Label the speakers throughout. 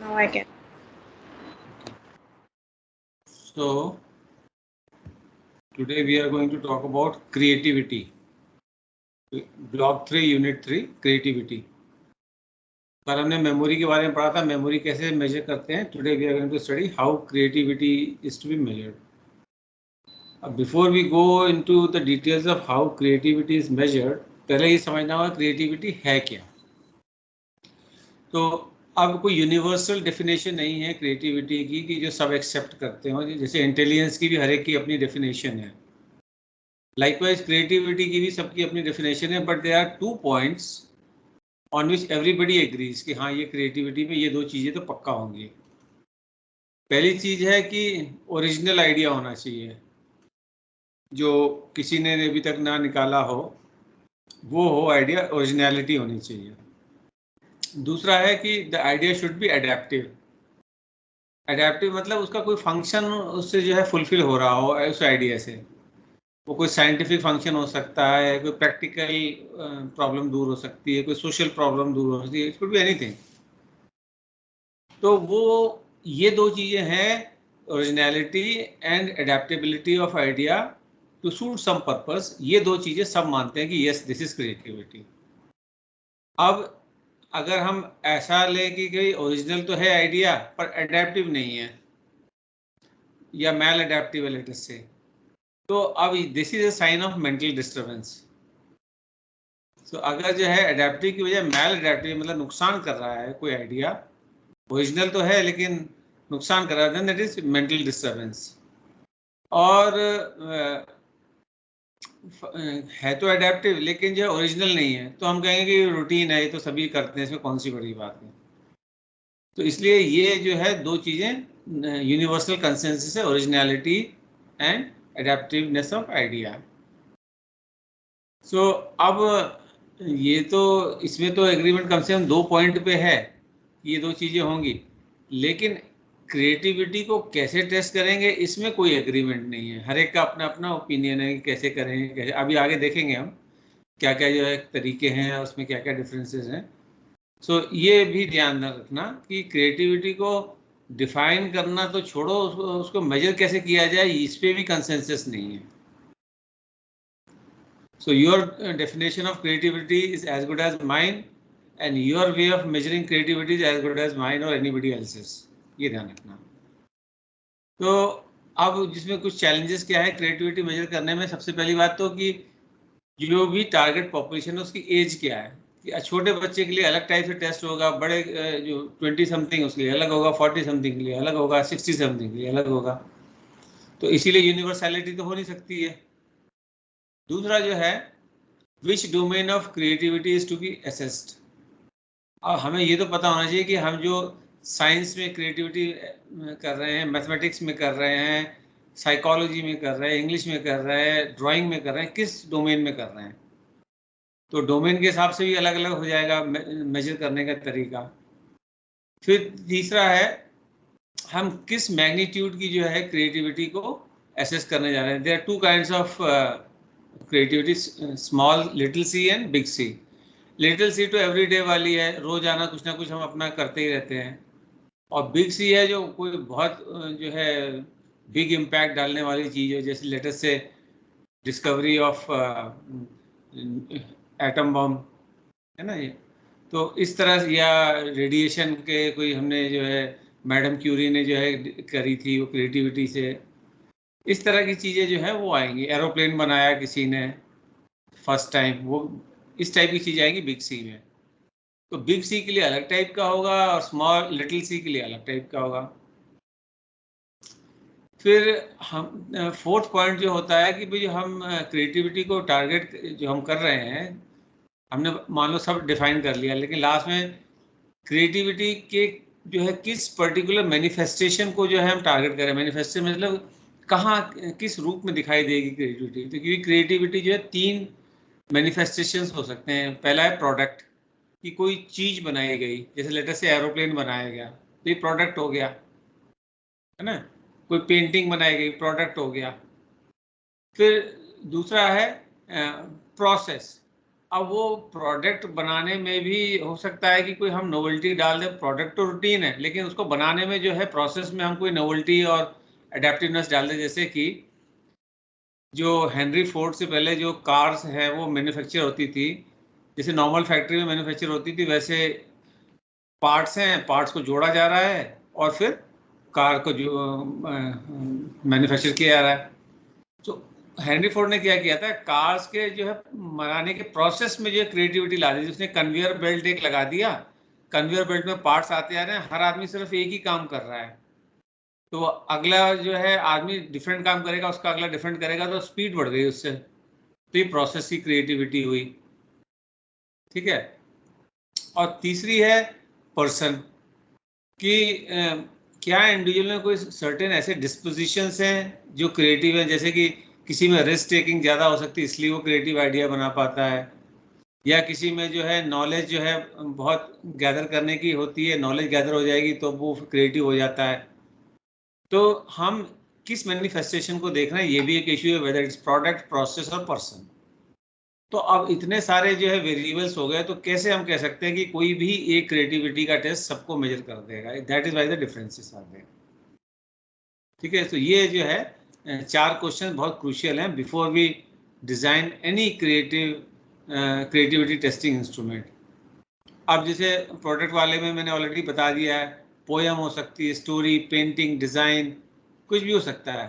Speaker 1: Now I can.
Speaker 2: So today we are going to talk about creativity. Block 3, Unit 3, creativity. कल हमने memory के बारे में पढ़ा था, मेमोरी कैसे मेजर करते हैं. Today we are going to study how creativity is to be measured. अब before we go into the details of how creativity is measured, पहले ये समझना होगा क्रिएटिविटी है क्या. तो अब कोई यूनिवर्सल डेफिनेशन नहीं है क्रिएटिविटी की कि जो सब एक्सेप्ट करते हो. जैसे इंटेलिजेंस की भी हर एक की अपनी डेफिनेशन है. लाइकवाइज क्रिएटिविटी की भी सबकी अपनी डेफिनेशन है, but there are 2 points on which everybody agrees कि हाँ ये क्रिएटिविटी में ये 2 चीज़ें तो पक्का होंगी. पहली चीज़ है कि ओरिजिनल आइडिया होना चाहिए, जो किसी ने अभी तक ना निकाला हो, वो हो आइडिया, ओरिजिनलिटी होनी चाहिए. दूसरा है कि the idea should be adaptive. Adaptive मतलब उसका कोई फंक्शन उससे जो है फुलफिल हो रहा हो उस आइडिया से. वो कोई साइंटिफिक फंक्शन हो सकता है, कोई प्रैक्टिकल प्रॉब्लम दूर हो सकती है, कोई सोशल प्रॉब्लम दूर हो सकती है, इट कुड बी एनीथिंग. तो वो ये 2 चीज़ें हैं, originality and adaptability of idea to suit some purpose. ये 2 चीज़ें सब मानते हैं कि यस दिस इज क्रिएटिविटी. अब अगर हम ऐसा लें कि ओरिजिनल तो है आइडिया पर एडेप्टिव नहीं है या मैल एडेप्टिव है लेटेस्ट से, तो अब this is a sign of mental disturbance. तो अगर जो है एडेप्टिव की वजह मैल एडेप्टिव मतलब नुकसान कर रहा है कोई आइडिया, ओरिजिनल तो है लेकिन नुकसान कर रहा है, then that is mental disturbance. और है तो एडेप्टिव लेकिन जो है ओरिजिनल नहीं है, तो हम कहेंगे कि रूटीन है, ये तो सभी करते हैं, इसमें कौन सी बड़ी बात है. तो इसलिए ये जो है 2 चीज़ें यूनिवर्सल कंसेंसस है, ओरिजिनलिटी एंड एडेप्टिवनेस ऑफ आइडिया. सो अब ये तो इसमें तो एग्रीमेंट कम से कम 2 पॉइंट पे है, ये 2 चीज़ें होंगी. लेकिन क्रिएटिविटी को कैसे टेस्ट करेंगे इसमें कोई एग्रीमेंट नहीं है. हर एक का अपना अपना ओपिनियन है कि कैसे करेंगे, कैसे. अभी आगे देखेंगे हम क्या क्या जो है तरीके हैं, उसमें क्या क्या डिफरेंसेस हैं. सो ये भी ध्यान रखना कि क्रिएटिविटी को डिफाइन करना तो छोड़ो, उसको मेजर कैसे किया जाए इस पे भी कंसेंसस नहीं है. So your definition of creativity is as good as mine, and your way of measuring creativity is as good as mine or anybody else's. ये ध्यान रखना. तो अब जिसमें कुछ चैलेंजेस क्या है क्रिएटिविटी मेजर करने में, सबसे पहली बात तो कि जो भी टारगेट पॉपुलेशन है उसकी एज क्या है. कि छोटे बच्चे के लिए अलग टाइप से टेस्ट होगा, बड़े जो 20 समथिंग उसके लिए अलग होगा, 40 समथिंग के लिए अलग होगा, 60 समथिंग के लिए अलग होगा. तो इसीलिए यूनिवर्सैलिटी तो हो नहीं सकती है. दूसरा जो है which domain of creativity is to be assessed. अब हमें ये तो पता होना चाहिए कि हम जो साइंस में क्रिएटिविटी कर रहे हैं, मैथमेटिक्स में कर रहे हैं, साइकोलॉजी में कर रहे हैं, इंग्लिश में कर रहे हैं, ड्राइंग में कर रहे हैं, किस डोमेन में कर रहे हैं. तो डोमेन के हिसाब से भी अलग अलग हो जाएगा मेजर करने का तरीका. फिर तीसरा है हम किस मैग्नीट्यूड की जो है क्रिएटिविटी को एसेस करने जा रहे हैं. There are 2 kinds of creativity, small little C and big C. Little C तो एवरीडे वाली है, रोजाना कुछ ना कुछ हम अपना करते ही रहते हैं. और बिग सी है जो कोई बहुत जो है बिग इम्पैक्ट डालने वाली चीज़ है, जैसे लेटेस्ट से डिस्कवरी ऑफ एटम बम है ना ये. तो इस तरह से, या रेडिएशन के कोई हमने जो है मैडम क्यूरी ने जो है करी थी वो क्रिएटिविटी से. इस तरह की चीज़ें जो है वो आएंगी. एरोप्लेन बनाया किसी ने फर्स्ट टाइम, वो इस टाइप की चीज़ आएंगी बिग सी में. तो बिग सी के लिए अलग टाइप का होगा और स्मॉल लिटिल सी के लिए अलग टाइप का होगा. फिर हम फोर्थ पॉइंट जो होता है कि भाई हम क्रिएटिविटी को टारगेट जो हम कर रहे हैं, हमने मान लो सब डिफाइन कर लिया, लेकिन लास्ट में क्रिएटिविटी के जो है किस पर्टिकुलर मैनिफेस्टेशन को जो है हम टारगेट करें. मैनिफेस्टेशन मतलब कहाँ किस रूप में दिखाई देगी क्रिएटिविटी. तो क्योंकि क्रिएटिविटी जो है 3 मैनिफेस्टेशंस हो सकते हैं. पहला है प्रोडक्ट, कि कोई चीज़ बनाई गई, जैसे लेटेस्ट से एरोप्लेन बनाया गया तो ये प्रोडक्ट हो गया है ना. कोई पेंटिंग बनाई गई, प्रोडक्ट हो गया. फिर दूसरा है प्रोसेस, अब वो प्रोडक्ट बनाने में भी हो सकता है कि कोई हम नोवेल्टी डाल दें। प्रोडक्ट तो रूटीन है, लेकिन उसको बनाने में जो है प्रोसेस में हम कोई नोवेल्टी और एडेप्टिवनेस डाल दें। जैसे कि जो हेनरी फोर्ड से पहले जो कार्स है वो मैन्युफैक्चर होती थी, जैसे नॉर्मल फैक्ट्री में मैन्युफैक्चर होती थी, वैसे पार्ट्स हैं, पार्ट्स को जोड़ा जा रहा है और फिर कार को जो मैन्युफैक्चर किया जा रहा है। तो हेनरी फोर्ड ने क्या किया था, कार्स के जो है बनाने के प्रोसेस में जो क्रिएटिविटी ला दी। उसने कन्वेयर बेल्ट एक लगा दिया, कन्वेयर बेल्ट में पार्ट्स आते आ रहे हैं, हर आदमी सिर्फ एक ही काम कर रहा है, तो अगला जो है आदमी डिफरेंट काम करेगा, उसका अगला डिफरेंट करेगा, तो स्पीड बढ़ गई उससे। तो ये प्रोसेस की क्रिएटिविटी हुई। ठीक है। और तीसरी है पर्सन कि क्या इंडिविजुअल में कोई सर्टेन ऐसे डिस्पोजिशंस हैं जो क्रिएटिव हैं, जैसे कि किसी में रिस्क टेकिंग ज़्यादा हो सकती है इसलिए वो क्रिएटिव आइडिया बना पाता है, या किसी में जो है नॉलेज जो है बहुत गैदर करने की होती है, नॉलेज गैदर हो जाएगी तो वो क्रिएटिव हो जाता है। तो हम किस मैनिफेस्टेशन को देख रहे हैं, ये भी एक इश्यू है, वेदर इट्स प्रोडक्ट, प्रोसेस और पर्सन। तो अब इतने सारे जो है वेरिएबल्स हो गए, तो कैसे हम कह सकते हैं कि कोई भी एक क्रिएटिविटी का टेस्ट सबको मेजर कर देगा? That is why the differences are there. ठीक है, तो ये जो है चार क्वेश्चन बहुत क्रूशियल हैं before we design any creativity testing instrument. अब जैसे प्रोडक्ट वाले में मैंने ऑलरेडी बता दिया है, पोयम हो सकती है, स्टोरी, पेंटिंग, डिजाइन, कुछ भी हो सकता है।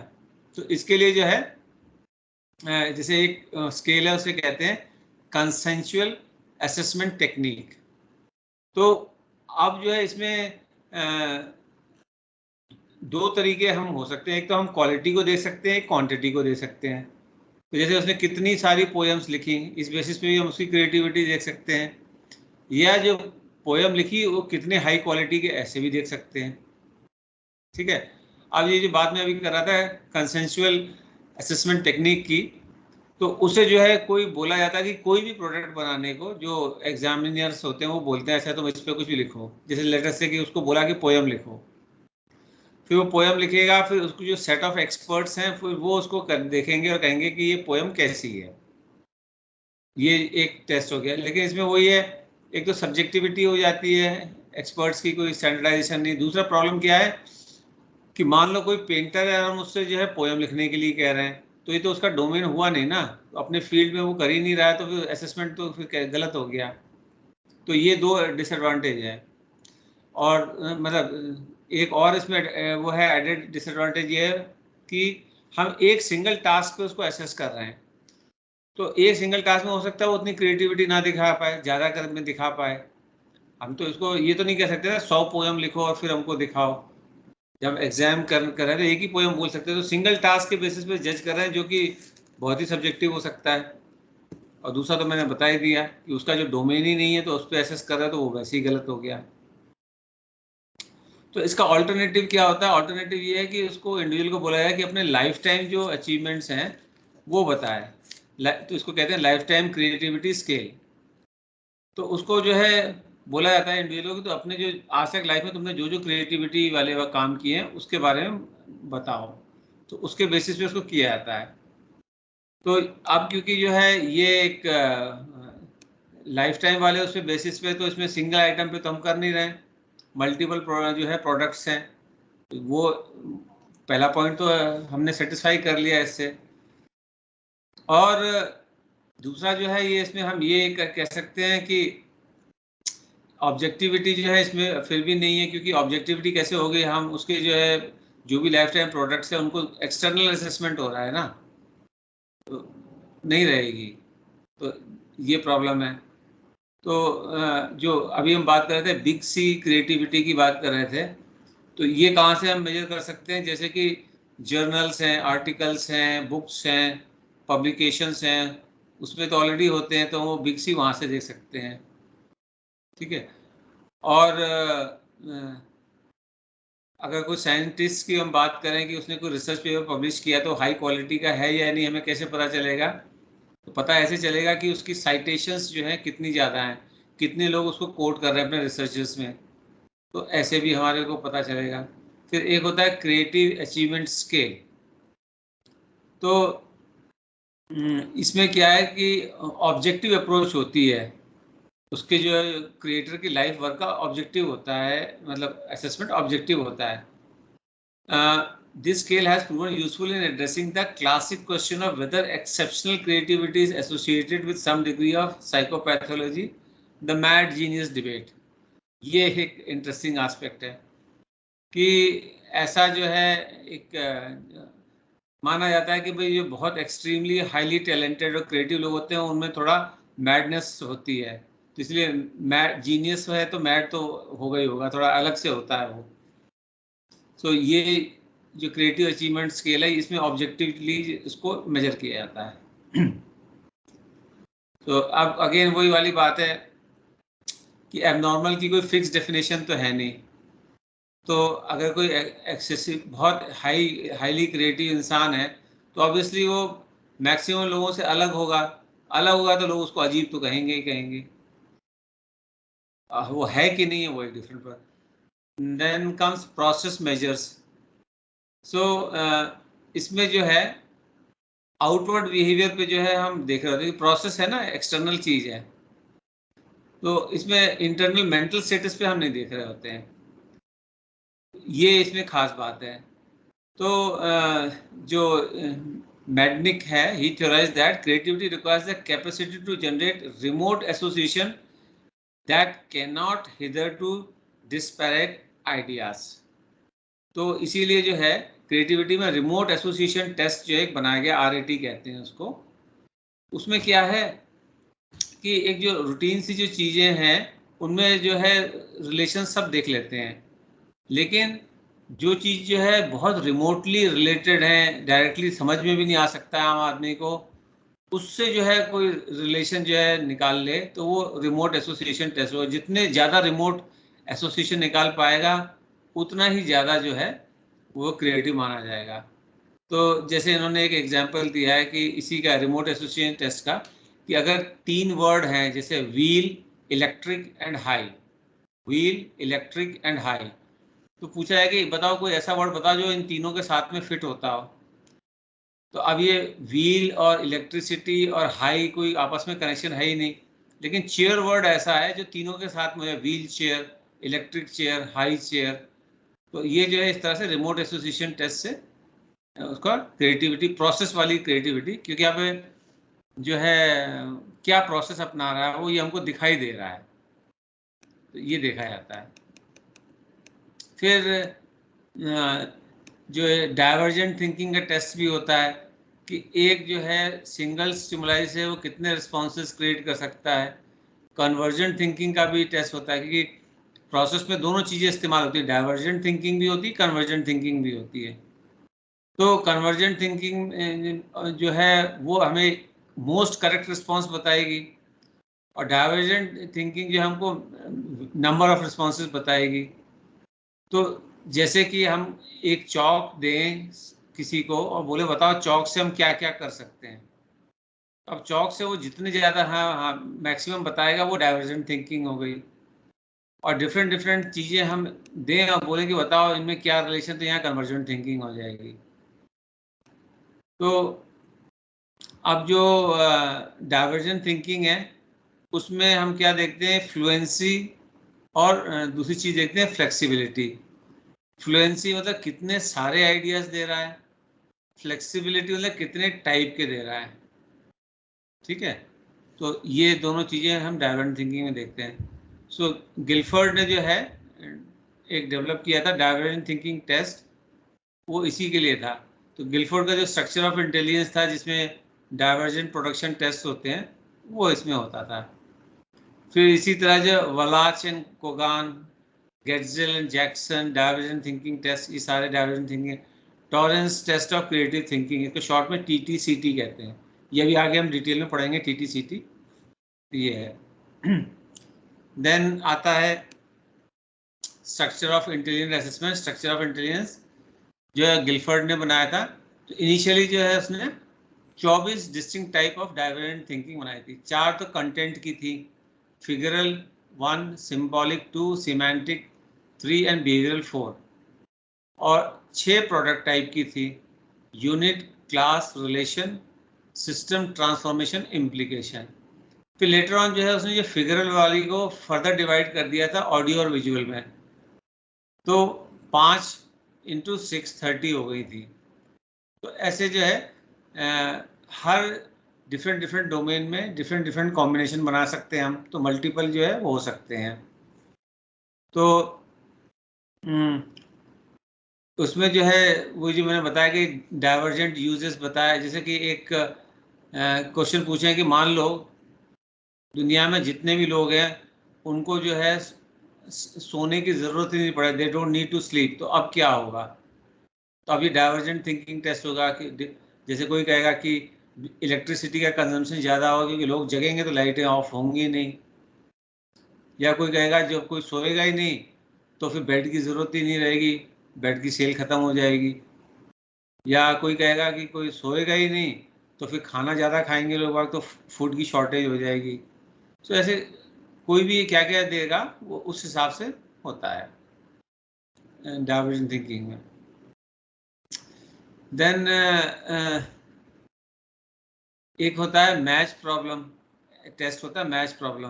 Speaker 2: तो इसके लिए जो है जैसे एक स्केल है, उसे कहते हैं कंसेंसुअल असेसमेंट टेक्निक। तो अब जो है इसमें दो तरीके हम हो सकते हैं, एक तो हम क्वालिटी को देख सकते हैं, एक क्वांटिटी को देख सकते हैं। तो जैसे उसने कितनी सारी पोएम्स लिखी, इस बेसिस पे भी हम उसकी क्रिएटिविटी देख सकते हैं, या जो पोएम लिखी वो कितने हाई क्वालिटी के, ऐसे भी देख सकते हैं। ठीक है। अब ये जो बात मैं अभी कर रहा था कंसेंसुअल असेसमेंट टेक्निक की, तो उसे जो है कोई बोला जाता है कि कोई भी प्रोडक्ट बनाने को जो एग्जामिनर्स होते हैं वो बोलते हैं अच्छा तुम इस पर कुछ भी लिखो, जैसे लेटर से कि उसको बोला कि पोयम लिखो, फिर वो पोयम लिखेगा, फिर उसको जो सेट ऑफ एक्सपर्ट्स हैं फिर वो उसको देखेंगे और कहेंगे कि ये पोयम कैसी है। ये एक टेस्ट हो गया, लेकिन इसमें वही है, एक तो सब्जेक्टिविटी हो जाती है, एक्सपर्ट्स की कोई स्टैंडर्डाइजेशन नहीं। दूसरा प्रॉब्लम क्या है कि मान लो कोई पेंटर है और मुझसे जो है पोयम लिखने के लिए कह रहे हैं, तो ये तो उसका डोमेन हुआ नहीं ना, तो अपने फील्ड में वो कर ही नहीं रहा है, तो फिर असेसमेंट तो फिर गलत हो गया। तो ये दो डिसएडवांटेज है। और मतलब एक और इसमें वो है एडेड डिसएडवांटेज ये है कि हम एक सिंगल टास्क पे उसको असेस कर रहे हैं, तो एक सिंगल टास्क में हो सकता है वो उतनी क्रिएटिविटी ना दिखा पाए, ज़्यादा कर में दिखा पाए। हम तो इसको ये तो नहीं कह सकते ना 100 पोयम लिखो और फिर हमको दिखाओ। जब एग्जाम कर रहे हैं तो एक ही पोयम बोल सकते हैं, तो सिंगल टास्क के बेसिस पे जज कर रहे हैं, जो कि बहुत ही सब्जेक्टिव हो सकता है। और दूसरा तो मैंने बता ही दिया कि उसका जो डोमेन ही नहीं है तो उस पर एसेस कर रहा है, तो वो वैसे ही गलत हो गया। तो इसका ऑल्टरनेटिव क्या होता है? ऑल्टरनेटिव ये है कि उसको इंडिविजुअल को बोला जाए कि अपने लाइफ टाइम जो अचीवमेंट्स हैं वो बताए। तो इसको कहते हैं लाइफ टाइम क्रिएटिविटी स्केल। तो उसको जो है बोला जाता है इंडिविजुअल को, तो अपने जो आज तक लाइफ में तुमने जो जो क्रिएटिविटी वाले काम किए हैं उसके बारे में बताओ, तो उसके बेसिस पे उसको किया जाता है। तो अब क्योंकि जो है ये एक लाइफ टाइम वाले उसके बेसिस पे, तो इसमें सिंगल आइटम पे तो हम कर नहीं रहे, मल्टीपल जो है प्रोडक्ट्स हैं, वो पहला पॉइंट तो हमने सेटिस्फाई कर लिया इससे। और दूसरा जो है ये इसमें हम ये कह सकते हैं कि ऑब्जेक्टिविटी जो है इसमें फिर भी नहीं है, क्योंकि ऑब्जेक्टिविटी कैसे हो गई, हम उसके जो है जो भी लाइफ टाइम प्रोडक्ट्स हैं उनको एक्सटर्नल असेसमेंट हो रहा है ना, तो नहीं रहेगी। तो ये प्रॉब्लम है। तो जो अभी हम बात कर रहे थे बिग सी क्रिएटिविटी की बात कर रहे थे, तो ये कहाँ से हम मेजर कर सकते हैं? जैसे कि जर्नल्स हैं, आर्टिकल्स हैं, बुक्स हैं, पब्लिकेशंस हैं, उसमें तो ऑलरेडी होते हैं, तो वो बिग सी वहाँ से देख सकते हैं। ठीक है। और अगर कोई साइंटिस्ट की हम बात करें कि उसने कोई रिसर्च पेपर पब्लिश किया तो हाई क्वालिटी का है या नहीं, हमें कैसे पता चलेगा? तो पता ऐसे चलेगा कि उसकी साइटेशंस जो है कितनी ज़्यादा हैं, कितने लोग उसको कोट कर रहे हैं अपने रिसर्चेस में, तो ऐसे भी हमारे को पता चलेगा। फिर एक होता है क्रिएटिव अचीवमेंट स्केल। तो इसमें क्या है कि ऑब्जेक्टिव अप्रोच होती है, उसके जो क्रिएटर की लाइफ वर्क का ऑब्जेक्टिव होता है, मतलब असेसमेंट ऑब्जेक्टिव होता है. This scale has proven useful in addressing the classic question of whether exceptional creativity is associated with some degree of psychopathology, the mad genius debate. ये एक interesting aspect है कि ऐसा जो है एक माना जाता है कि भाई ये बहुत एक्सट्रीमली हाईली टैलेंटेड और क्रिएटिव लोग होते हैं, उनमें थोड़ा मैडनेस होती है, तो इसलिए मैड जीनियस है तो मैड तो होगा ही होगा, थोड़ा अलग से होता है वो. सो ये जो क्रिएटिव अचीवमेंट स्केल है, इसमें ऑब्जेक्टिवली इसको मेजर किया जाता है. तो अब अगेन वही वाली बात है कि एबनॉर्मल की कोई फिक्स डेफिनेशन तो है नहीं. तो अगर कोई एक्सेसिव बहुत हाईली क्रिएटिव इंसान है तो ऑब्वियसली वो मैक्सिमम लोगों से अलग होगा तो लोग उसको अजीब तो कहेंगे ही कहेंगे. वो है कि नहीं है वो एक डिफरेंट पर. Then comes process measures. So इसमें जो है आउटवर्ड बिहेवियर पे जो है हम देख रहे होते हैं कि प्रोसेस है ना, एक्सटर्नल चीज है, तो इसमें इंटरनल मेंटल स्टेटस पे हम नहीं देख रहे होते हैं. ये इसमें खास बात है. तो जो मैडनिक है, he theorize that creativity requires the capacity to generate remote association that can not hitherto disparate ideas. तो इसीलिए जो है क्रिएटिविटी में रिमोट एसोसिएशन टेस्ट जो एक बनाया गया, RAT कहते हैं उसको. उसमें क्या है कि एक जो रूटीन सी जो चीज़ें हैं उनमें जो है रिलेशन सब देख लेते हैं, लेकिन जो चीज़ जो है बहुत रिमोटली रिलेटेड है, डायरेक्टली समझ में भी नहीं आ सकता है आम आदमी को, उससे जो है कोई रिलेशन जो है निकाल ले तो वो रिमोट एसोसिएशन टेस्ट हो. जितने ज़्यादा रिमोट एसोसिएशन निकाल पाएगा उतना ही ज़्यादा जो है वो क्रिएटिव माना जाएगा. तो जैसे इन्होंने एक एग्जांपल दिया है कि इसी का रिमोट एसोसिएशन टेस्ट का, कि अगर 3 वर्ड हैं जैसे wheel, electric and high, wheel, electric and high, तो पूछा है कि बताओ कोई ऐसा वर्ड बताओ जो इन तीनों के साथ में फिट होता हो. तो अब ये व्हील और इलेक्ट्रिसिटी और हाई कोई आपस में कनेक्शन है ही नहीं, लेकिन चेयर वर्ड ऐसा है जो तीनों के साथ में, wheel chair, electric chair, high chair. तो ये जो है इस तरह से रिमोट एसोसिएशन टेस्ट से उसका क्रिएटिविटी, प्रोसेस वाली क्रिएटिविटी, क्योंकि अब जो है क्या प्रोसेस अपना रहा है वो ये हमको दिखाई दे रहा है, तो ये देखा जाता है. फिर जो है डाइवर्जेंट थिंकिंग का टेस्ट भी होता है कि एक जो है सिंगल स्टिमुलाई से वो कितने रिस्पॉन्सेस क्रिएट कर सकता है. कन्वर्जेंट थिंकिंग का भी टेस्ट होता है, क्योंकि प्रोसेस में दोनों चीज़ें इस्तेमाल होती है, डाइवर्जेंट थिंकिंग भी होती है, कन्वर्जेंट थिंकिंग भी होती है. तो कन्वर्जेंट थिंकिंग जो है वो हमें मोस्ट करेक्ट रिस्पॉन्स बताएगी, और डाइवर्जेंट थिंकिंग जो हमको नंबर ऑफ रिस्पॉन्सेस बताएगी. तो जैसे कि हम एक चौक दें किसी को और बोले बताओ चौक से हम क्या क्या कर सकते हैं, अब चौक से वो जितने ज़्यादा हाँ मैक्सिमम बताएगा वो डाइवर्जेंट थिंकिंग हो गई. और डिफरेंट डिफरेंट चीज़ें हम दें और बोले कि बताओ इनमें क्या रिलेशन, तो यहाँ कन्वर्जेंट थिंकिंग हो जाएगी. तो अब जो डाइवर्जेंट थिंकिंग है उसमें हम क्या देखते हैं, फ्लुएंसी, और दूसरी चीज़ देखते हैं फ्लेक्सिबिलिटी. फ्लुएंसी मतलब कितने सारे आइडियाज़ दे रहा है, फ्लेक्सिबिलिटी मतलब कितने टाइप के दे रहा है. ठीक है, तो ये दोनों चीज़ें हम डाइवर्जेंट थिंकिंग में देखते हैं. सो गिलफर्ड ने जो है एक डेवलप किया था डाइवर्जेंट थिंकिंग टेस्ट, वो इसी के लिए था. तो गिलफोर्ड का जो स्ट्रक्चर ऑफ इंटेलिजेंस था जिसमें डाइवर्जेंट प्रोडक्शन टेस्ट होते हैं वो इसमें होता था. फिर इसी तरह जो Wallach and Kogan, Getzel and Jackson divergent thinking test, ये सारे divergent thinking. Torrance test of creative thinking, इसको शॉर्ट में TTCT कहते हैं. ये भी आगे हम डिटेल में पढ़ेंगे TTCT. ये है. देन आता है structure of intelligence assessment. Structure of intelligence जो है गिलफर्ड ने बनाया था. तो इनिशियली जो है उसने 24 distinct type of divergent thinking बनाई थी. 4 तो कंटेंट की थी, figural 1, symbolic 2, semantic 3 and behavioural 4. और 6 प्रोडक्ट टाइप की थी, unit, class, relation, system transformation implication. फिर लेटर ऑन जो है उसने ये फिगरल वाली को फर्दर डिवाइड कर दिया था ऑडियो और विजुअल में, तो 5 × 6 30 हो गई थी। तो ऐसे जो है हर डिफरेंट डोमेन में डिफरेंट कॉम्बिनेशन बना सकते हैं हम, तो मल्टीपल जो है वो हो सकते हैं। तो उसमें जो है वो जो मैंने बताया कि डाइवर्जेंट यूजेस बताया, जैसे कि एक क्वेश्चन पूछे कि मान लो दुनिया में जितने भी लोग हैं उनको जो है सोने की ज़रूरत ही नहीं पड़े, they don't need to sleep, तो अब क्या होगा? तो अभी डाइवर्जेंट थिंकिंग टेस्ट होगा कि जैसे कोई कहेगा कि इलेक्ट्रिसिटी का कंजम्पशन ज़्यादा होगा क्योंकि लोग जगेंगे तो लाइटें ऑफ होंगी नहीं, या कोई कहेगा जब कोई सोएगा ही नहीं तो फिर बेड की ज़रूरत ही नहीं रहेगी, बेड की सेल ख़त्म हो जाएगी, या कोई कहेगा कि कोई सोएगा ही नहीं तो फिर खाना ज़्यादा खाएंगे लोग तो फूड की शॉर्टेज हो जाएगी। तो ऐसे कोई भी क्या क्या देगा वो उस हिसाब से होता है डाइवर्जेंट थिंकिंग में। देन एक होता है मैच प्रॉब्लम टेस्ट, होता है मैच प्रॉब्लम।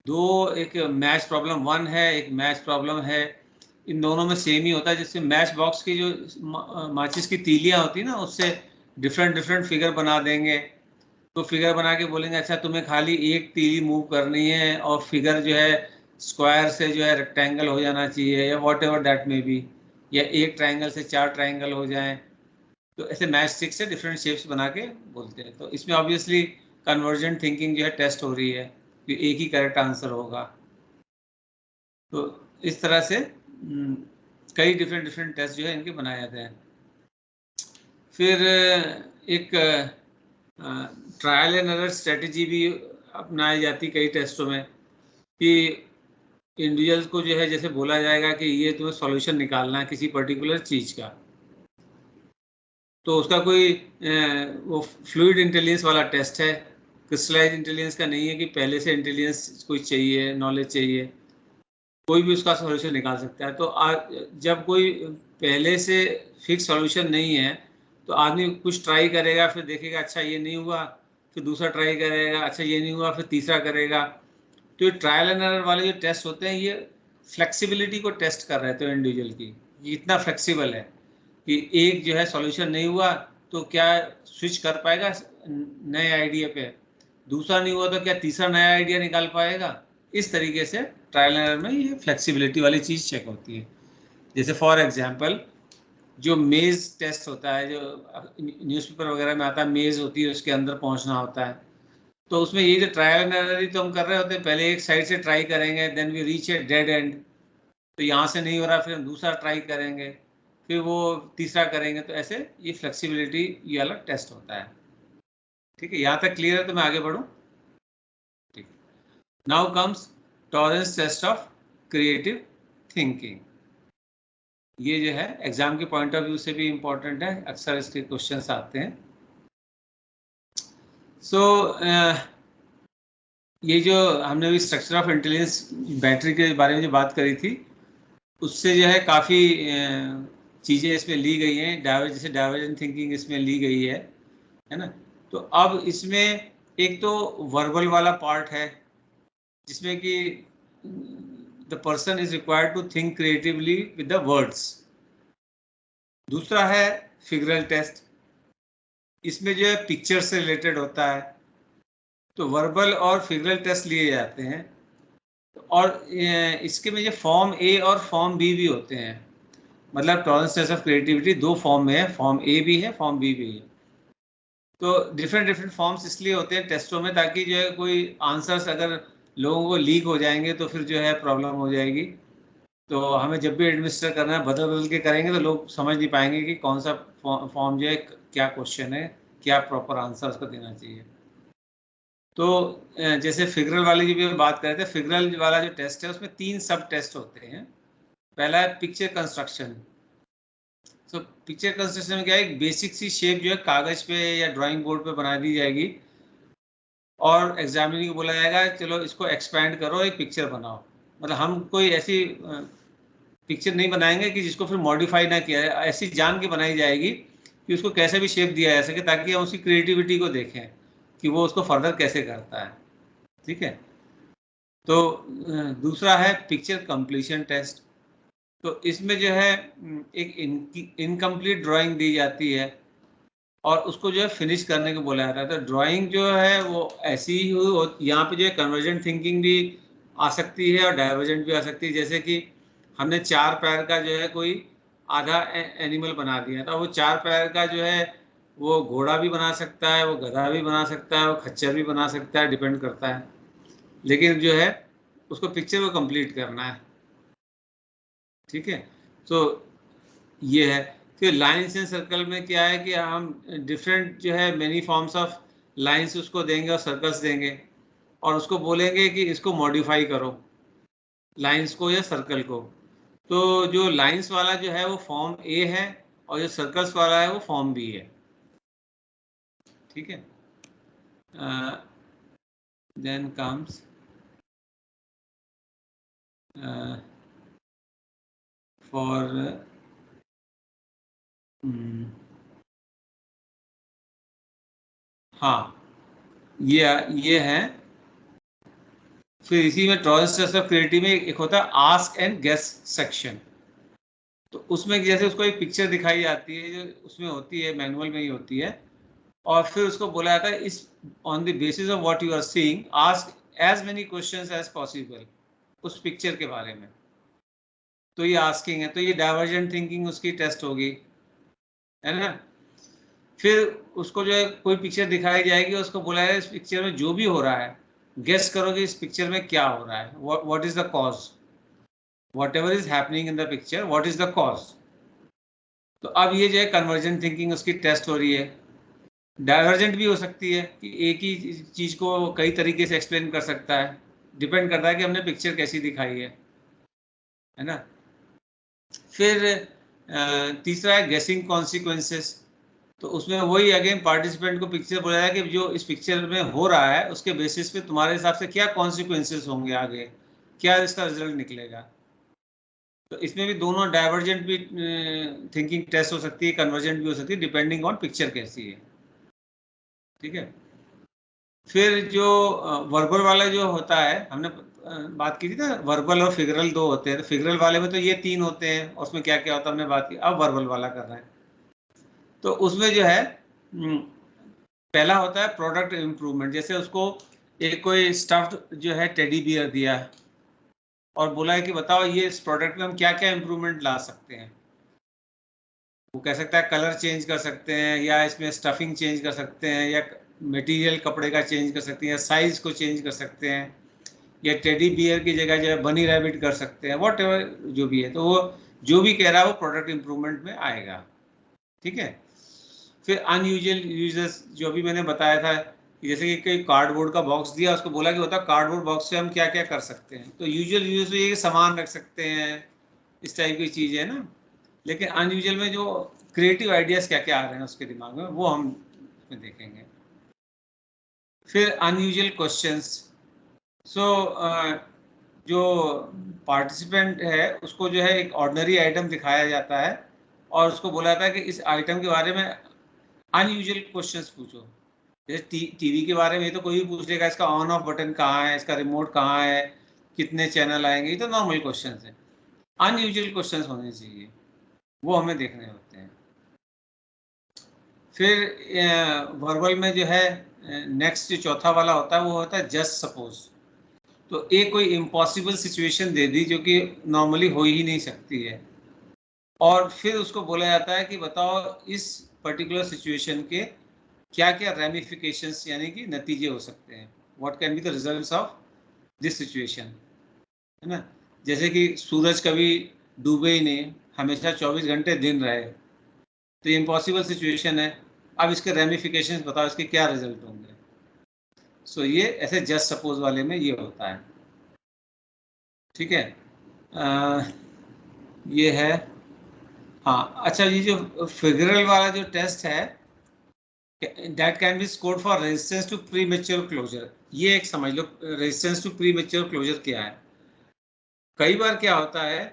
Speaker 2: तो एक मैच प्रॉब्लम 1 है, एक मैच प्रॉब्लम है, इन दोनों में सेम ही होता है। जिससे मैच बॉक्स की जो माचिस की तीलियां होती है ना, उससे डिफरेंट फिगर बना देंगे। तो फिगर बना के बोलेंगे अच्छा तुम्हें खाली एक तीली मूव करनी है और फिगर जो है स्क्वायर से जो है रेक्टेंगल हो जाना चाहिए, या वॉट एवर दैट में बी, या एक ट्राइंगल से 4 ट्राइंगल हो जाएं। तो ऐसे मैच स्टिक से डिफरेंट शेप्स बना के बोलते हैं। तो इसमें ऑब्वियसली कन्वर्जेंट थिंकिंग जो है टेस्ट हो रही है कि एक ही करेक्ट आंसर होगा। तो इस तरह से कई डिफरेंट टेस्ट जो है इनके बनाए जाते हैं। फिर एक ट्रायल एंड एरर स्ट्रेटेजी भी अपनाई जाती कई टेस्टों में, कि इंडिविजुअल्स को जो है जैसे बोला जाएगा कि ये तुम्हें सॉल्यूशन निकालना है किसी पर्टिकुलर चीज़ का, तो उसका कोई वो फ्लूइड इंटेलिजेंस वाला टेस्ट है, क्रिस्टलाइज इंटेलिजेंस का नहीं है कि पहले से इंटेलिजेंस कोई चाहिए, नॉलेज चाहिए, कोई भी उसका सॉल्यूशन निकाल सकता है। तो जब कोई पहले से फिक्स सॉल्यूशन नहीं है तो आदमी कुछ ट्राई करेगा, फिर देखेगा अच्छा ये नहीं हुआ, फिर दूसरा ट्राई करेगा, अच्छा ये नहीं हुआ, फिर तीसरा करेगा। तो ये ट्रायल एंड एरर वाले जो टेस्ट होते हैं ये फ्लेक्सिबिलिटी को टेस्ट कर रहे थे इंडिविजुअल की, ये इतना फ्लेक्सिबल है कि एक जो है सॉल्यूशन नहीं हुआ तो क्या स्विच कर पाएगा नए आइडिया पे, दूसरा नहीं हुआ तो क्या तीसरा नया आइडिया निकाल पाएगा। इस तरीके से ट्रायल एंड एरर में ये फ्लेक्सिबिलिटी वाली चीज़ चेक होती है। जैसे फॉर एग्जांपल जो मेज़ टेस्ट होता है, जो न्यूज़पेपर वगैरह में आता है, मेज़ होती है उसके अंदर पहुंचना होता है, तो उसमें ये जो ट्रायल एंड एरर ही तो हम कर रहे होते हैं, पहले एक साइड से ट्राई करेंगे, then we reach a dead end, तो यहाँ से नहीं हो रहा फिर हम दूसरा ट्राई करेंगे, फिर वो तीसरा करेंगे। तो ऐसे ये फ्लेक्सिबिलिटी ये अलग टेस्ट होता है। ठीक है, यहाँ तक क्लियर है? तो मैं आगे बढ़ूँ? ठीक, now comes tolerance test of creative thinking. ये जो है एग्जाम के पॉइंट ऑफ व्यू से भी इम्पोर्टेंट है, अक्सर इसके क्वेश्चंस आते हैं। सो ये जो हमने भी स्ट्रक्चर ऑफ इंटेलिजेंस बैटरी के बारे में जो बात करी थी, उससे जो है काफ़ी चीज़ें इसमें ली गई हैं, जैसे डाइवर्जेंट थिंकिंग इसमें ली गई है ना। तो अब इसमें एक तो वर्बल वाला पार्ट है जिसमें कि the person is required to think creatively with the words. दूसरा है फिगरल टेस्ट, इसमें जो है पिक्चर से रिलेटेड होता है। तो वर्बल और फिगरल टेस्ट लिए जाते हैं, और इसके में जो फॉर्म ए और फॉर्म बी भी होते हैं। मतलब tolerance test of creativity 2 form में है, फॉर्म ए भी है, फॉर्म बी भी है। तो डिफरेंट फॉर्म्स इसलिए होते हैं टेस्टों में ताकि जो है कोई आंसर्स अगर लोगों को लीक हो जाएंगे तो फिर जो है प्रॉब्लम हो जाएगी। तो हमें जब भी एडमिनिस्टर करना है बदल बदल के करेंगे तो लोग समझ नहीं पाएंगे कि कौन सा फॉर्म जो है क्या क्वेश्चन है, क्या प्रॉपर आंसर उसको देना चाहिए। तो जैसे फिगरल वाली जो भी बात कर रहे थे, फिगरल वाला जो टेस्ट है उसमें 3 सब टेस्ट होते हैं। पहला है पिक्चर कंस्ट्रक्शन। तो पिक्चर कंस्ट्रक्शन में क्या है, एक बेसिक सी शेप जो है कागज पे या ड्राइंग बोर्ड पे बना दी जाएगी और एग्जामिनर को बोला जाएगा चलो इसको एक्सपैंड करो, एक पिक्चर बनाओ। मतलब हम कोई ऐसी पिक्चर नहीं बनाएंगे कि जिसको फिर मॉडिफाई ना किया जाए, ऐसी जान के बनाई जाएगी कि उसको कैसे भी शेप दिया जा सके ताकि हम उसकी क्रिएटिविटी को देखें कि वो उसको फर्दर कैसे करता है। ठीक है, तो दूसरा है पिक्चर कंप्लीशन टेस्ट। तो इसमें जो है एक इनकम्प्लीट ड्राइंग दी जाती है और उसको जो है फिनिश करने को बोला जाता है। तो ड्राइंग जो है वो ऐसी ही हुई, यहाँ पे जो है कन्वर्जेंट थिंकिंग भी आ सकती है और डाइवर्जेंट भी आ सकती है। जैसे कि हमने 4 पैर का जो है कोई आधा एनिमल बना दिया, तो वो 4 पैर का जो है वो घोड़ा भी बना सकता है, वो गधा भी बना सकता है, वो खच्चर भी बना सकता है, डिपेंड करता है। लेकिन जो है उसको पिक्चर को कंप्लीट करना है। ठीक है, तो ये है। फिर लाइन्स एंड सर्कल में क्या है कि हम डिफरेंट जो है मेनी फॉर्म्स ऑफ लाइन्स उसको देंगे और सर्कल्स देंगे और उसको बोलेंगे कि इसको मॉडिफाई करो, लाइन्स को या सर्कल को। तो जो लाइन्स वाला जो है वो फॉर्म ए है और जो सर्कल्स वाला है वो फॉर्म बी है। ठीक है, देन कम्स फॉर हाँ, ये है। फिर इसी में ट्रांजिस्टर्स ऑफ क्रिएटिव में एक होता है आस्क एंड गेस सेक्शन। तो उसमें जैसे उसको एक पिक्चर दिखाई जाती है जो उसमें होती है, मैनुअल में ही होती है, और फिर उसको बोला जाता है इस on the basis of what you are seeing ask as many questions as possible उस पिक्चर के बारे में। तो ये आस्किंग है, तो ये डाइवर्जेंट थिंकिंग उसकी टेस्ट होगी, है ना। फिर उसको जो है कोई पिक्चर दिखाई जाएगी, उसको बोला है इस पिक्चर में जो भी हो रहा है गेस करो कि इस पिक्चर में क्या हो रहा है, what is the cause, whatever is happening in the picture, what is the cause। तो अब ये जो है कन्वर्जेंट थिंकिंग उसकी टेस्ट हो रही है। डाइवर्जेंट भी हो सकती है कि एक ही चीज को कई तरीके से एक्सप्लेन कर सकता है, डिपेंड करता है कि हमने पिक्चर कैसी दिखाई है ना। फिर तीसरा है गेसिंग कॉन्सिक्वेंसेस। तो उसमें वही अगेन पार्टिसिपेंट को पिक्चर बोला है कि जो इस पिक्चर में हो रहा है उसके बेसिस पे तुम्हारे हिसाब से क्या कॉन्सिक्वेंसेस होंगे, आगे क्या इसका रिजल्ट निकलेगा। तो इसमें भी दोनों डाइवर्जेंट भी थिंकिंग टेस्ट हो सकती है, कन्वर्जेंट भी हो सकती है, डिपेंडिंग ऑन पिक्चर कैसी है। ठीक है, फिर जो वर्बल वाला जो होता है, हमने बात की थी ना, वर्बल और फिगरल दो होते हैं। तो फिगरल वाले में तो ये 3 होते हैं, उसमें क्या क्या होता है हमने बात की। अब वर्बल वाला कर रहे हैं, तो उसमें जो है पहला होता है प्रोडक्ट इम्प्रूवमेंट। जैसे उसको एक कोई स्टफ्ड जो है टेडी बियर दिया और बोला है कि बताओ ये इस प्रोडक्ट में हम क्या क्या इम्प्रूवमेंट ला सकते हैं। वो कह सकता है कलर चेंज कर सकते हैं, या इसमें स्टफिंग चेंज कर सकते हैं, या मटेरियल कपड़े का चेंज कर सकते हैं, या साइज को चेंज कर सकते हैं, या टेडी बियर की जगह जो है बनी रैबिट कर सकते हैं, वॉट एवर जो भी है। तो वो जो भी कह रहा है वो प्रोडक्ट इम्प्रूवमेंट में आएगा। ठीक है, फिर अनयूजुअल यूजेस जो भी मैंने बताया था कि जैसे कि कोई कार्डबोर्ड का बॉक्स दिया, उसको बोला कि बता कार्डबोर्ड बॉक्स से हम क्या क्या कर सकते हैं। तो यूजुअल यूज तो ये सामान रख सकते हैं, इस टाइप की चीज़ है ना। लेकिन अनयूजुअल में जो क्रिएटिव आइडियाज क्या क्या आ रहे हैं उसके दिमाग में, वो हम इसमें देखेंगे। फिर अनयूजुअल क्वेश्चंस। सो जो पार्टिसिपेंट है उसको जो है एक ऑर्डिनरी आइटम दिखाया जाता है और उसको बोला जाता है कि इस आइटम के बारे में अनयूजुअल क्वेश्चंस पूछो। जैसे टीवी के बारे में ये तो कोई भी पूछ लेगा, इसका ऑन ऑफ बटन कहाँ है, इसका रिमोट कहाँ है, कितने चैनल आएंगे, ये तो नॉर्मल क्वेश्चंस है। अनयूजुअल क्वेश्चंस होने चाहिए, वो हमें देखने होते हैं। फिर वर्बल में जो है नेक्स्ट जो चौथा वाला होता है वो होता है जस्ट सपोज। तो एक कोई इम्पॉसिबल सिचुएशन दे दी जो कि नॉर्मली हो ही नहीं सकती है, और फिर उसको बोला जाता है कि बताओ इस पर्टिकुलर सिचुएशन के क्या क्या रेमिफिकेशंस यानी कि नतीजे हो सकते हैं, what can be the results of this situation, है ना। जैसे कि सूरज कभी डूबे ही नहीं, हमेशा 24 घंटे दिन रहे, तो ये इम्पॉसिबल सिचुएशन है। अब इसके रेमिफिकेशंस बताओ, इसके क्या रिजल्ट होंगे। सो ये ऐसे जस्ट सपोज वाले में ये होता है। ठीक है, ये है। हाँ अच्छा, ये जो फिगरल वाला जो टेस्ट है, that can be scored for resistance to premature closure. ये एक समझ लो, resistance to premature closure क्या है। कई बार क्या होता है,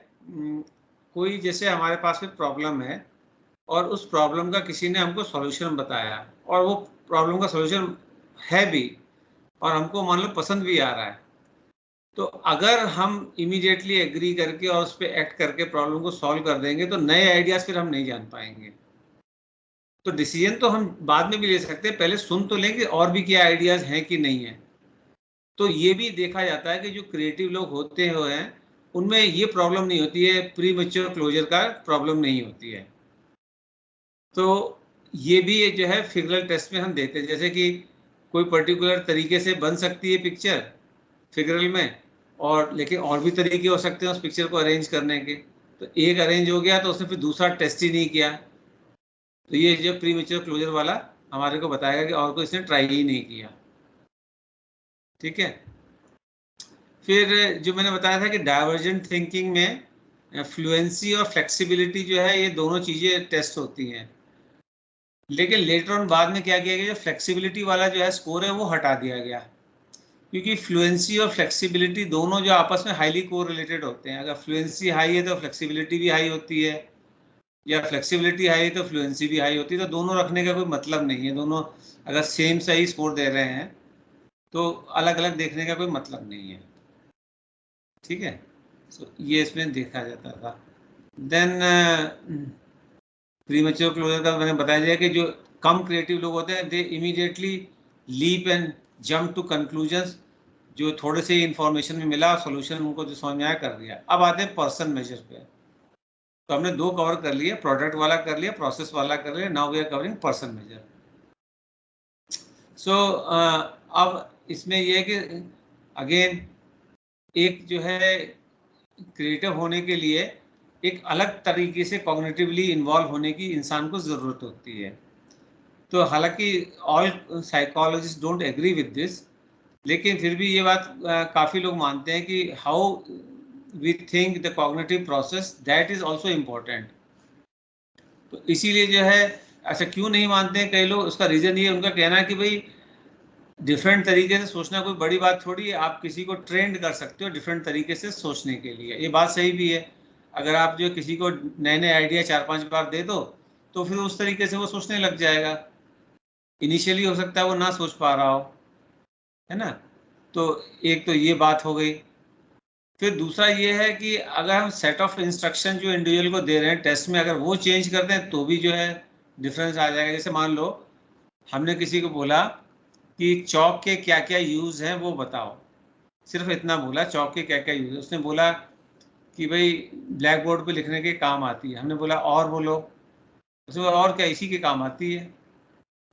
Speaker 2: कोई जैसे हमारे पास में प्रॉब्लम है और उस प्रॉब्लम का किसी ने हमको सॉल्यूशन बताया और वो प्रॉब्लम का सॉल्यूशन है भी और हमको मान लो पसंद भी आ रहा है, तो अगर हम इमीडिएटली एग्री करके और उस पर एक्ट करके प्रॉब्लम को सॉल्व कर देंगे तो नए आइडियाज फिर हम नहीं जान पाएंगे। तो डिसीजन तो हम बाद में भी ले सकते हैं, पहले सुन तो लेंगे और भी क्या आइडियाज हैं कि नहीं है। तो ये भी देखा जाता है कि जो क्रिएटिव लोग होते हैं उनमें ये प्रॉब्लम नहीं होती है, प्री मैच्योर क्लोजर का प्रॉब्लम नहीं होती है। तो ये भी जो है फिगरल टेस्ट में हम देखते हैं, जैसे कि कोई पर्टिकुलर तरीके से बन सकती है पिक्चर फिगरल में, और लेकिन और भी तरीके हो सकते हैं उस पिक्चर को अरेंज करने के। तो एक अरेंज हो गया तो उसने फिर दूसरा टेस्ट ही नहीं किया, तो ये जो प्री मैच्योर क्लोजर वाला हमारे को बताएगा कि और कोई इसने ट्राई ही नहीं किया। ठीक है। फिर जो मैंने बताया था कि डाइवर्जेंट थिंकिंग में फ्लुएंसी और फ्लेक्सिबिलिटी जो है ये दोनों चीज़ें टेस्ट होती हैं, लेकिन लेटर ऑन बाद में क्या किया गया, जो फ्लेक्सिबिलिटी वाला जो है स्कोर है वो हटा दिया गया, क्योंकि फ्लुएंसी और फ्लेक्सिबिलिटी दोनों जो आपस में हाईली कोरिलेटेड होते हैं। अगर फ्लुएंसी हाई है तो फ्लेक्सिबिलिटी भी हाई होती है, या फ्लेक्सिबिलिटी हाई है तो फ्लुएंसी भी हाई होती है। तो दोनों रखने का कोई मतलब नहीं है, दोनों अगर सेम सही स्कोर दे रहे हैं तो अलग अलग देखने का कोई मतलब नहीं है। ठीक है, सो ये इसमें देखा जाता था। देन प्रीमेच्योर क्लोजर का मैंने बताया दिया कि जो कम क्रिएटिव लोग होते हैं they immediately leap and jump to conclusions, जो थोड़े से इंफॉर्मेशन में मिला सोल्यूशन उनको जो समझ में आया कर दिया। अब आते हैं पर्सन मेजर पे। तो हमने दो कवर कर लिए, प्रोडक्ट वाला कर लिया, प्रोसेस वाला कर लिया, now we are covering person measure. So अब इसमें यह है कि अगेन एक जो है क्रिएटिव होने के लिए एक अलग तरीके से कॉग्निटिवली इन्वॉल्व होने की इंसान को ज़रूरत होती है। तो हालांकि all psychologists don't agree with this, लेकिन फिर भी ये बात काफ़ी लोग मानते हैं कि how we think the cognitive process that is also important. तो इसीलिए जो है ऐसा क्यों नहीं मानते हैं कई लोग, उसका रीज़न ये उनका कहना है कि भाई डिफरेंट तरीके से सोचना कोई बड़ी बात थोड़ी है, आप किसी को ट्रेंड कर सकते हो डिफरेंट तरीके से सोचने के लिए। ये बात सही भी है, अगर आप जो किसी को नए नए आइडिया 4-5 बार दे दो तो फिर उस तरीके से वो सोचने लग जाएगा। इनिशियली हो सकता है वो ना सोच पा रहा हो, है ना। तो एक तो ये बात हो गई। फिर दूसरा ये है कि अगर हम सेट ऑफ इंस्ट्रक्शन जो इंडिविजुअल को दे रहे हैं टेस्ट में, अगर वो चेंज कर दें तो भी जो है डिफरेंस आ जाएगा। जैसे मान लो हमने किसी को बोला कि चौक के क्या क्या यूज हैं वो बताओ, सिर्फ इतना बोला चौक के क्या क्या यूज है। उसने बोला कि भाई ब्लैक बोर्ड पे लिखने के काम आती है। हमने बोला और बोलो, उसने बोला और क्या इसी के काम आती है।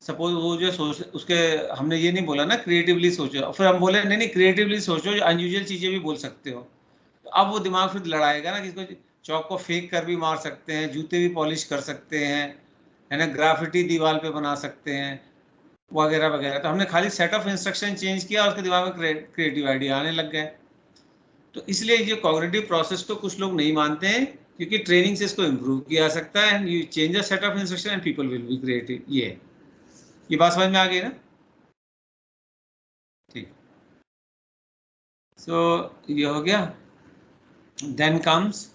Speaker 2: सपोज वो जो सोच उसके, हमने ये नहीं बोला ना क्रिएटिवली सोचो, फिर हम बोले नहीं नहीं क्रिएटिवली सोचो, जो अनयूजुअल चीजें भी बोल सकते हो। तो अब वो दिमाग फिर लड़ाएगा ना, किसको चौक को फेंक कर भी मार सकते हैं, जूते भी पॉलिश कर सकते हैं, है ना, ग्राफिटी दीवार पे बना सकते हैं वगैरह वगैरह। तो हमने खाली सेट ऑफ इंस्ट्रक्शन चेंज किया और उसके दिमाग में क्रिएटिव आइडिया आने लग गए। तो इसलिए ये कॉग्निटिव प्रोसेस को कुछ लोग नहीं मानते हैं, क्योंकि ट्रेनिंग से इसको इम्प्रूव किया जा सकता है। And you change the set of instruction and people will be creative. ये बात समझ में आ गई ना। ठीक, सो ये हो गया। Then comes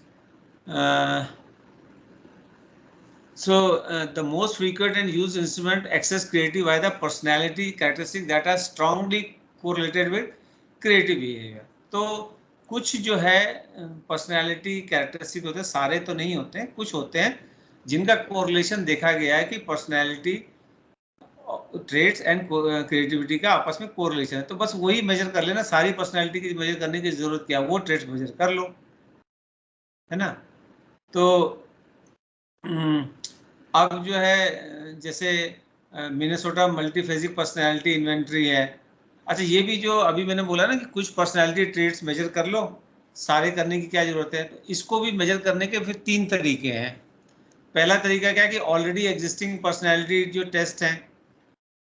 Speaker 2: the most frequent and used instrument access creative by the personality characteristics that are strongly correlated with creative behavior। तो कुछ जो है पर्सनैलिटी कैरेक्टरिस्टिक होते हैं, सारे तो नहीं होते हैं, कुछ होते हैं जिनका कोरिलेशन देखा गया है कि पर्सनैलिटी ट्रेड्स एंड क्रिएटिविटी का आपस में कोरिलेशन है। तो बस वही मेजर कर लेना, सारी पर्सनैलिटी की मेजर करने की जरूरत क्या, वो ट्रेड्स मेजर कर लो, है ना। तो अब जो है जैसे मिनेसोटा मल्टीफेजिक पर्सनैलिटी इन्वेंटरी है। अच्छा, ये भी जो अभी मैंने बोला ना कि कुछ पर्सनैलिटी ट्रेट्स मेजर कर लो, सारे करने की क्या जरूरत है। तो इसको भी मेजर करने के फिर 3 तरीके हैं। पहला तरीका क्या है कि ऑलरेडी एग्जिस्टिंग पर्सनैलिटी जो टेस्ट हैं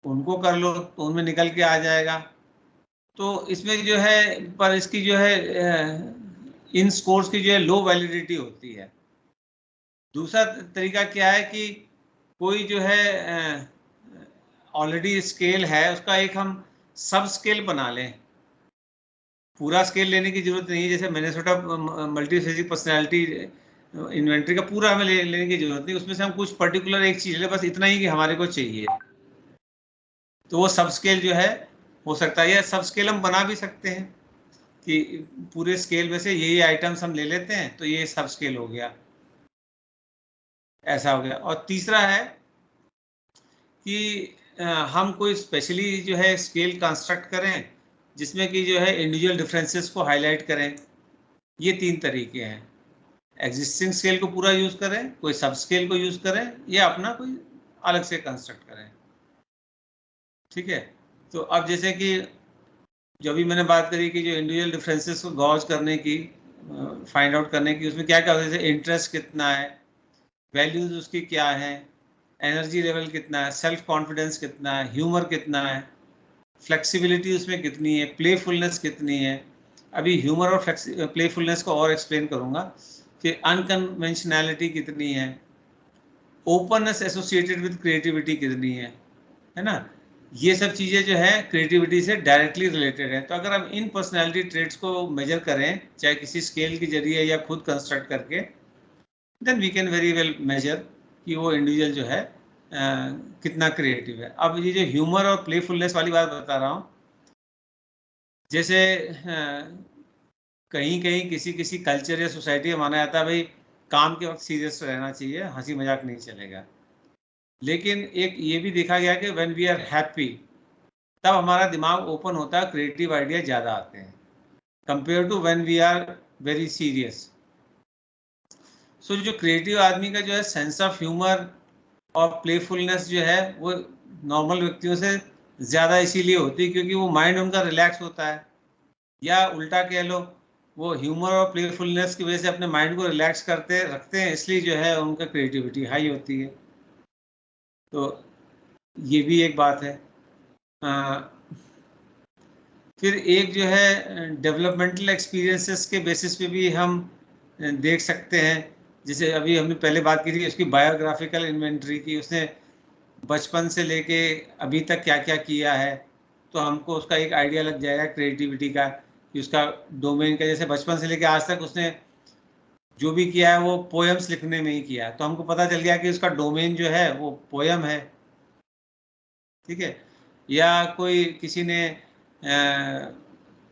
Speaker 2: उनको कर लो, तो उनमें निकल के आ जाएगा। तो इसमें जो है पर इसकी जो है इन स्कोर्स की जो है लो वैलिडिटी होती है। दूसरा तरीका क्या है कि कोई जो है ऑलरेडी स्केल है उसका एक हम सब स्केल बना लें, पूरा स्केल लेने की जरूरत नहीं है। जैसे मिनेसोटा मल्टीफेजिक पर्सनैलिटी इन्वेंट्री का पूरा हमें लेने की जरूरत नहीं, उसमें से हम कुछ पर्टिकुलर एक चीज ले, बस इतना ही कि हमारे को चाहिए। तो वो सब स्केल जो है हो सकता है, या सब स्केल हम बना भी सकते हैं कि पूरे स्केल में से यही आइटम्स हम ले लेते हैं, तो ये सब स्केल हो गया, ऐसा हो गया। और तीसरा है कि हम कोई स्पेशली जो है स्केल कंस्ट्रक्ट करें जिसमें कि जो है इंडिविजुअल डिफरेंसेस को हाईलाइट करें। ये 3 तरीके हैं, एग्जिस्टिंग स्केल को पूरा यूज करें, कोई सब स्केल को यूज करें, या अपना कोई अलग से कंस्ट्रक्ट करें। ठीक है, तो अब जैसे कि जो भी मैंने बात करी कि जो इंडिविजुअल डिफरेंसेस को गॉज करने की, फाइंड आउट करने की, उसमें क्या क्या होता है, जैसे इंटरेस्ट कितना है, वैल्यूज उसकी क्या है, एनर्जी लेवल कितना है, सेल्फ कॉन्फिडेंस कितना है, ह्यूमर कितना है, फ्लेक्सिबिलिटी उसमें कितनी है, प्लेफुलनेस कितनी है। अभी ह्यूमर और प्लेफुलनेस को और एक्सप्लेन करूंगा। फिर अनकन्वेंशनैलिटी कितनी है, ओपननेस एसोसिएटेड विद क्रिएटिविटी कितनी है ना। ये सब चीज़ें जो है क्रिएटिविटी से डायरेक्टली रिलेटेड है। तो अगर हम इन पर्सनैलिटी ट्रेट्स को मेजर करें, चाहे किसी स्केल के जरिए या खुद कंस्ट्रक्ट करके, then we can very well measure कि वो इंडिविजुअल जो है कितना क्रिएटिव है। अब ये जो ह्यूमर और प्लेफुलनेस वाली बात बता रहा हूँ, जैसे कहीं कहीं किसी किसी कल्चर या सोसाइटी में माना जाता है भाई काम के वक्त सीरियस रहना चाहिए, हंसी मजाक नहीं चलेगा। लेकिन एक ये भी देखा गया कि व्हेन वी आर हैप्पी, तब हमारा दिमाग ओपन होता है, क्रिएटिव आइडिया ज़्यादा आते हैं compare to when we are very serious. So जो क्रिएटिव आदमी का जो है सेंस ऑफ ह्यूमर और प्लेफुलनेस जो है वो नॉर्मल व्यक्तियों से ज़्यादा इसीलिए होती है क्योंकि वो माइंड उनका रिलैक्स होता है, या उल्टा कह लो वो ह्यूमर और प्लेफुलनेस की वजह से अपने माइंड को रिलैक्स करते रखते हैं, इसलिए जो है उनका क्रिएटिविटी हाई होती है। तो ये भी एक बात है। फिर एक जो है डेवलपमेंटल एक्सपीरियंसेस के बेसिस पे भी हम देख सकते हैं। जैसे अभी हमने पहले बात की थी उसकी बायोग्राफिकल इन्वेंट्री की, उसने बचपन से लेके अभी तक क्या क्या किया है, तो हमको उसका एक आइडिया लग जाएगा क्रिएटिविटी का कि उसका डोमेन का, जैसे बचपन से लेके आज तक उसने जो भी किया है वो पोएम्स लिखने में ही किया, तो हमको पता चल गया कि उसका डोमेन जो है वो पोएम है। ठीक है, या कोई किसी ने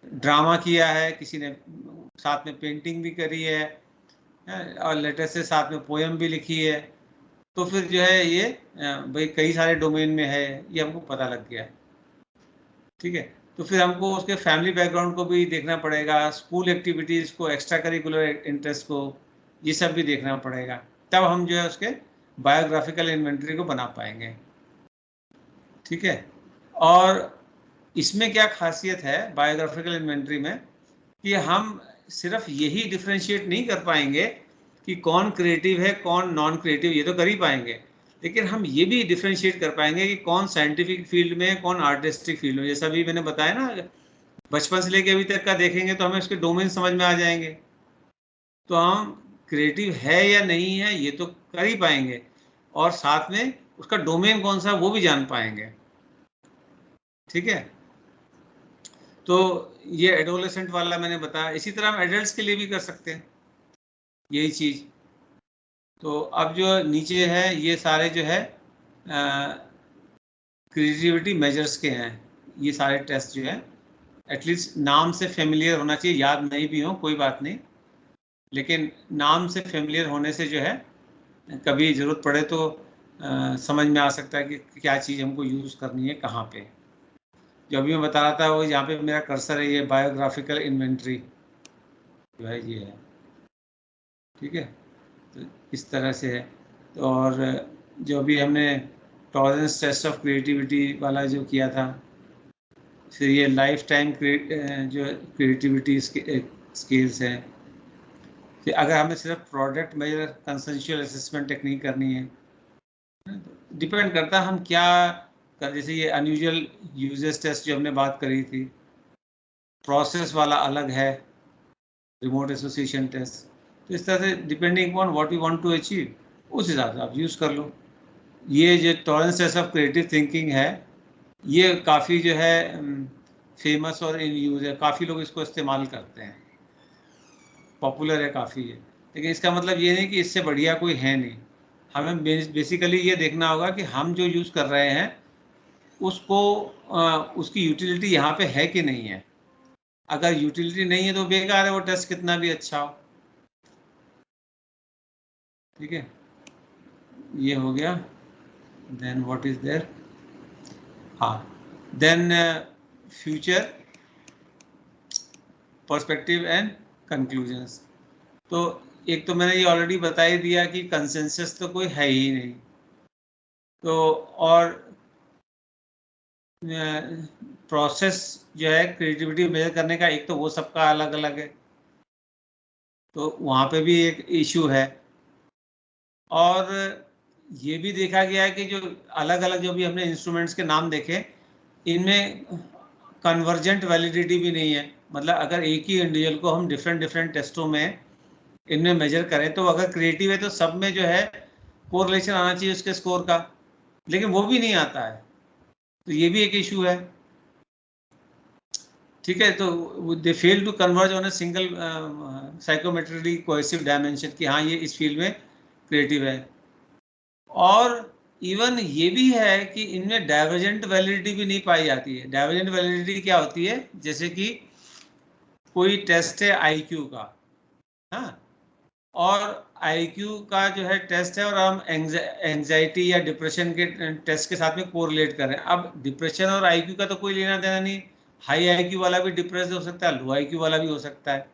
Speaker 2: ड्रामा किया है, किसी ने साथ में पेंटिंग भी करी है, और लेटेस्ट से साथ में पोएम भी लिखी है, तो फिर जो है ये भाई कई सारे डोमेन में है, ये हमको पता लग गया। ठीक है, तो फिर हमको उसके फैमिली बैकग्राउंड को भी देखना पड़ेगा, स्कूल एक्टिविटीज़ को, एक्स्ट्रा करिकुलर इंटरेस्ट को, ये सब भी देखना पड़ेगा, तब हम जो है उसके बायोग्राफिकल इन्वेंटरी को बना पाएंगे। ठीक है, और इसमें क्या खासियत है बायोग्राफिकल इन्वेंटरी में कि हम सिर्फ यही डिफ्रेंशिएट नहीं कर पाएंगे कि कौन क्रिएटिव है कौन नॉन क्रिएटिव, ये तो कर ही पाएंगे, लेकिन हम ये भी डिफ्रेंशिएट कर पाएंगे कि कौन साइंटिफिक फील्ड में है कौन आर्टिस्टिक फील्ड में। जैसा भी मैंने बताया ना, बचपन से लेके अभी तक का देखेंगे तो हमें उसके डोमेन समझ में आ जाएंगे, तो हम क्रिएटिव है या नहीं है ये तो कर ही पाएंगे, और साथ में उसका डोमेन कौन सा वो भी जान पाएंगे। ठीक है, तो ये एडोलेसेंट वाला मैंने बताया, इसी तरह हम एडल्ट्स के लिए भी कर सकते हैं यही चीज़। तो अब जो नीचे है ये सारे जो है क्रिएटिविटी मेजर्स के हैं, ये सारे टेस्ट जो है एटलीस्ट नाम से फेमिलियर होना चाहिए, याद नहीं भी हो कोई बात नहीं, लेकिन नाम से फेमिलियर होने से जो है कभी ज़रूरत पड़े तो समझ में आ सकता है कि क्या चीज़ हमको यूज़ करनी है कहाँ पे। जो अभी मैं बता रहा था वो यहाँ पे मेरा कर्सर है, ये बायोग्राफिकल इन्वेंट्री जो है ये है। ठीक है, तो इस तरह से है। तो और जो अभी हमने टॉलरेंस टेस्ट ऑफ क्रिएटिविटी वाला जो किया था, फिर ये लाइफ टाइम जो क्रिएटिविटी स्किल्स हैं, फिर अगर हमें सिर्फ product measure consensual assessment technique करनी है, डिपेंड करता है हम क्या कर, जैसे ये अनयूजुअल यूजेस टेस्ट जो हमने बात करी थी, प्रोसेस वाला अलग है, रिमोट एसोसिएशन टेस्ट, तो इस तरह से depending on what you want to achieve उस हिसाब से आप यूज़ कर लो। ये जो tolerance test of creative thinking है ये काफ़ी जो है फेमस और इन यूज़ है, काफ़ी लोग इसको इस्तेमाल करते हैं, पॉपुलर है काफ़ी है। लेकिन इसका मतलब ये नहीं कि इससे बढ़िया कोई है नहीं। हमें बेसिकली ये देखना होगा कि हम जो यूज़ कर रहे हैं उसको उसकी यूटिलिटी यहाँ पे है कि नहीं है। अगर यूटिलिटी नहीं है तो बेकार है वो टेस्ट कितना भी अच्छा हो। ठीक है, ये हो गया। देन व्हाट इज देयर, हाँ, then future perspective and conclusions. तो एक तो मैंने ये ऑलरेडी बता ही दिया कि कंसेंसस तो कोई है ही नहीं। तो और प्रोसेस जो है क्रिएटिविटी मेजर करने का, एक तो वो सबका अलग अलग है, तो वहाँ पे भी एक इशू है। और ये भी देखा गया है कि जो अलग अलग जो भी हमने इंस्ट्रूमेंट्स के नाम देखे, इनमें कन्वर्जेंट वैलिडिटी भी नहीं है। मतलब अगर एक ही इंडिविजुअल को हम डिफरेंट डिफरेंट टेस्टों में इनमें मेजर करें तो अगर क्रिएटिव है तो सब में जो है कोरिलेशन आना चाहिए उसके स्कोर का, लेकिन वो भी नहीं आता है, तो ये भी एक इशू है। ठीक है, तो they fail to converge on a single psychometrically cohesive dimension कि हाँ ये इस फील्ड में क्रिएटिव है। और इवन ये भी है कि इनमें डाइवर्जेंट वैलिडिटी भी नहीं पाई जाती है। डाइवर्जेंट वैलिडिटी क्या होती है, जैसे कि कोई टेस्ट है आईक्यू का, हाँ, और आईक्यू का जो है टेस्ट है और हम एंजाइटी या डिप्रेशन के टेस्ट के साथ में कोरिलेट कर रहे हैं। अब डिप्रेशन और आईक्यू का तो कोई लेना देना नहीं, हाई आईक्यू वाला भी डिप्रेस हो सकता है, लो आईक्यू वाला भी हो सकता है।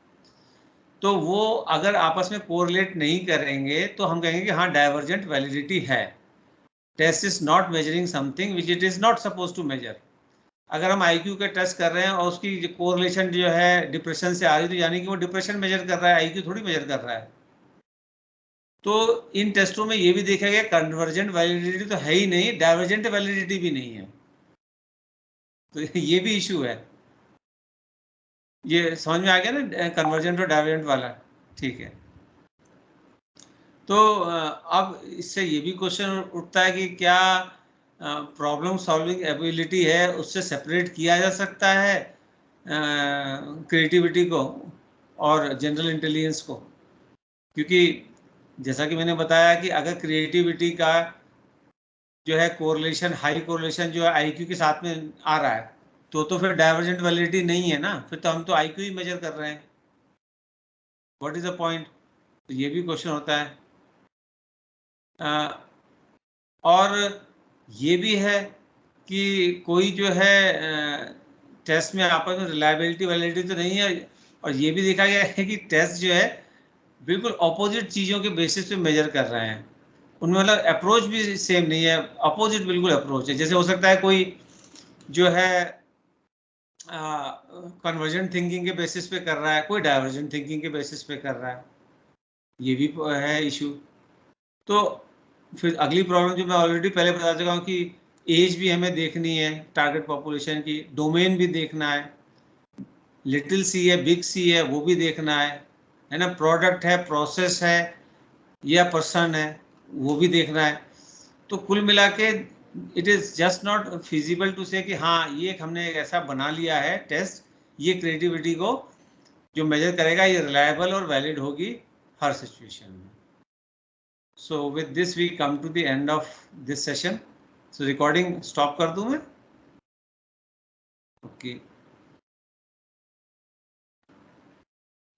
Speaker 2: तो वो अगर आपस में कोरिलेट नहीं करेंगे तो हम कहेंगे कि हाँ डाइवर्जेंट वैलिडिटी है, test is not measuring something which it is not suppose to measure. अगर हम आईक्यू का टेस्ट कर रहे हैं और उसकी कोरिलेशन जो है डिप्रेशन से आ रही है, तो यानी कि वो डिप्रेशन मेजर कर रहा है, आईक्यू थोड़ी मेजर कर रहा है। तो इन टेस्टों में ये भी देखा गया कन्वर्जेंट वैलिडिटी तो है ही नहीं, डाइवर्जेंट वैलिडिटी भी नहीं है, तो ये भी इशू है। ये समझ में आ गया ना कन्वर्जेंट और डाइवर्जेंट वाला? ठीक है, तो अब इससे ये भी क्वेश्चन उठता है कि क्या प्रॉब्लम सॉल्विंग एबिलिटी है उससे सेपरेट किया जा सकता है क्रिएटिविटी को और जनरल इंटेलिजेंस को? क्योंकि जैसा कि मैंने बताया कि अगर क्रिएटिविटी का जो है कोरिलेशन, हाई कोरिलेशन जो है आईक्यू के साथ में आ रहा है, तो फिर डाइवर्जेंट वैलिडिटी नहीं है ना, फिर तो हम तो आईक्यू ही मेजर कर रहे हैं। What is the point? तो ये भी क्वेश्चन होता है। और ये भी है कि कोई जो है टेस्ट में आपस में रिलायबिलिटी वैलिडिटी तो नहीं है। और ये भी देखा गया है कि टेस्ट जो है बिल्कुल अपोजिट चीज़ों के बेसिस पे मेजर कर रहे हैं, उनमें मतलब अप्रोच भी सेम नहीं है, अपोजिट बिल्कुल अप्रोच है। जैसे हो सकता है कोई जो है कन्वर्जेंट थिंकिंग के बेसिस पे कर रहा है, कोई डाइवर्जेंट थिंकिंग के बेसिस पे कर रहा है, ये भी है इशू। तो फिर अगली प्रॉब्लम जो मैं ऑलरेडी पहले बता चुका हूँ कि एज भी हमें देखनी है, टारगेट पॉपुलेशन की, डोमेन भी देखना है, लिटिल सी है बिग सी है वो भी देखना है ना, प्रोडक्ट है प्रोसेस है या पर्सन है वो भी देखना है। तो कुल मिला के it is just not feasible to say कि हाँ ये एक हमने एक ऐसा बना लिया है टेस्ट, ये क्रिएटिविटी को जो मेजर करेगा ये रिलायबल और वैलिड होगी हर सिचुएशन में। So with this we come to the end of this session. So recording stop कर दूं मैं? Okay.